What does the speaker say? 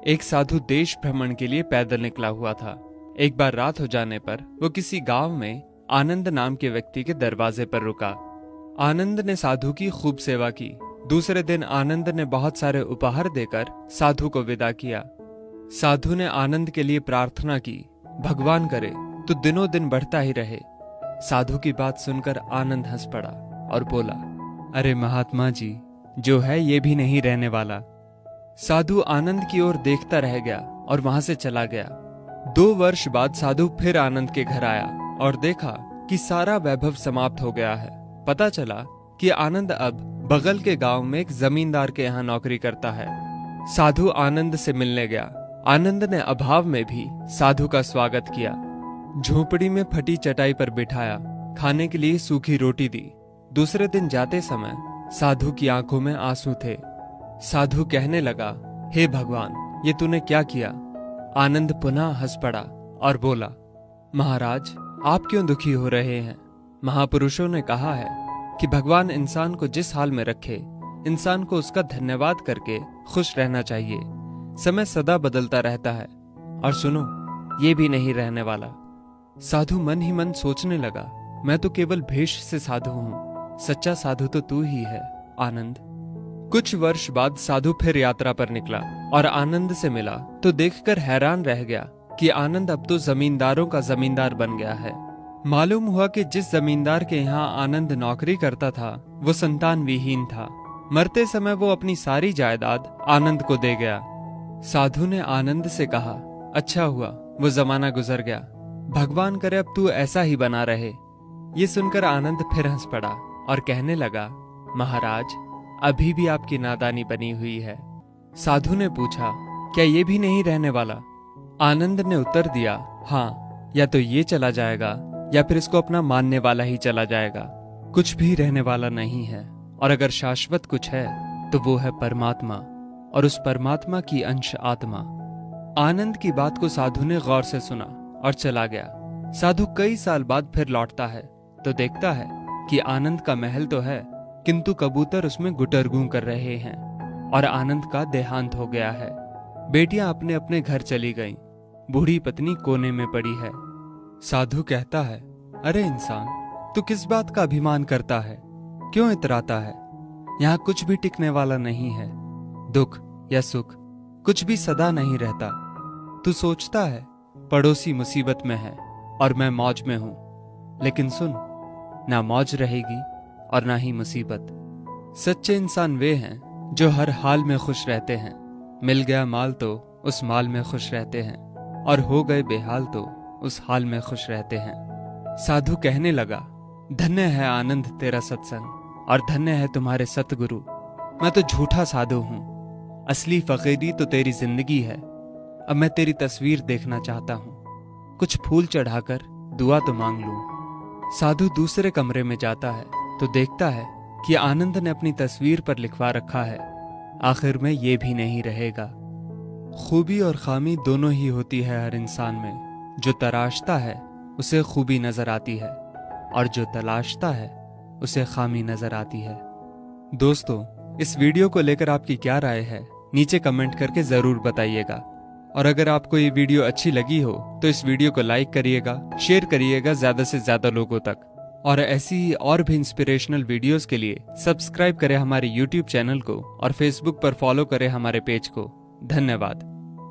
एक साधु देश भ्रमण के लिए पैदल निकला हुआ था। एक बार रात हो जाने पर वो किसी गांव में आनंद नाम के व्यक्ति के दरवाजे पर रुका। आनंद ने साधु की खूब सेवा की। दूसरे दिन आनंद ने बहुत सारे उपहार देकर साधु को विदा किया। साधु ने आनंद के लिए प्रार्थना की, भगवान करे तू दिनों दिन बढ़ता ही रहे। साधु की बात सुनकर आनंद हंस पड़ा और बोला, अरे महात्मा जी, जो है ये भी नहीं रहने वाला। साधु आनंद की ओर देखता रह गया और वहां से चला गया। 2 वर्ष बाद साधु फिर आनंद के घर आया और देखा कि सारा वैभव समाप्त हो गया है। पता चला कि आनंद अब बगल के गांव में एक जमींदार के यहाँ नौकरी करता है। साधु आनंद से मिलने गया। आनंद ने अभाव में भी साधु का स्वागत किया। झोपड़ी में फटी चटाई पर बिठाया, खाने के लिए सूखी रोटी दी। दूसरे दिन जाते समय साधु की आंखों में आंसू थे। साधु कहने लगा, हे भगवान, ये तूने क्या किया? आनंद पुनः हंस पड़ा और बोला, महाराज, आप क्यों दुखी हो रहे हैं? महापुरुषों ने कहा है कि भगवान इंसान को जिस हाल में रखे, इंसान को उसका धन्यवाद करके खुश रहना चाहिए। समय सदा बदलता रहता है और सुनो, ये भी नहीं रहने वाला। साधु मन ही मन सोचने लगा, मैं तो केवल भेष से साधु हूं, सच्चा साधु तो तू ही है आनंद। कुछ वर्ष बाद साधु फिर यात्रा पर निकला और आनंद से मिला तो देखकर हैरान रह गया कि आनंद अब तो जमींदारों का जमींदार बन गया है। मालूम हुआ कि जिस जमींदार के यहाँ आनंद नौकरी करता था वो संतान विहीन था। मरते समय वो अपनी सारी जायदाद आनंद को दे गया। साधु ने आनंद से कहा, अच्छा हुआ वो जमाना गुजर गया, भगवान करे अब तू ऐसा ही बना रहे। ये सुनकर आनंद फिर हंस पड़ा और कहने लगा, महाराज, अभी भी आपकी नादानी बनी हुई है। साधु ने पूछा, क्या ये भी नहीं रहने वाला? आनंद ने उत्तर दिया, हाँ, या तो ये चला जाएगा या फिर इसको अपना मानने वाला ही चला जाएगा। कुछ भी रहने वाला नहीं है, और अगर शाश्वत कुछ है तो वो है परमात्मा, और उस परमात्मा की अंश आत्मा। आनंद की बात को साधु ने गौर से सुना और चला गया। साधु कई साल बाद फिर लौटता है तो देखता है कि आनंद का महल तो है, किंतु कबूतर उसमें गुटरगू कर रहे हैं और आनंद का देहांत हो गया है। बेटियां अपने अपने घर चली गईं, बूढ़ी पत्नी कोने में पड़ी है। साधु कहता है, अरे इंसान, तू किस बात का अभिमान करता है? क्यों इतराता है? यहाँ कुछ भी टिकने वाला नहीं है। दुख या सुख कुछ भी सदा नहीं रहता। तू सोचता है पड़ोसी मुसीबत में है और मैं मौज में हूं, लेकिन सुन, ना मौज रहेगी और ना ही मुसीबत। सच्चे इंसान वे हैं जो हर हाल में खुश रहते हैं। मिल गया माल तो उस माल में खुश रहते हैं, और हो गए बेहाल तो उस हाल में खुश रहते हैं। साधु कहने लगा, धन्य है आनंद तेरा सत्संग, और धन्य है तुम्हारे सतगुरु। मैं तो झूठा साधु हूं, असली फकीरी तो तेरी जिंदगी है। अब मैं तेरी तस्वीर देखना चाहता हूं, कुछ फूल चढ़ाकर दुआ तो मांग लूं। साधु दूसरे कमरे में जाता है तो देखता है कि आनंद ने अपनी तस्वीर पर लिखवा रखा है, आखिर में ये भी नहीं रहेगा। खूबी और खामी दोनों ही होती है हर इंसान में। जो तराशता है उसे खूबी नजर आती है, और जो तलाशता है उसे खामी नजर आती है। दोस्तों, इस वीडियो को लेकर आपकी क्या राय है, नीचे कमेंट करके जरूर बताइएगा। और अगर आपको ये वीडियो अच्छी लगी हो तो इस वीडियो को लाइक करिएगा, शेयर करिएगा ज्यादा से ज्यादा लोगों तक। और ऐसी ही और भी इंस्पिरेशनल वीडियोस के लिए सब्सक्राइब करें हमारे YouTube चैनल को और Facebook पर फॉलो करें हमारे पेज को। धन्यवाद।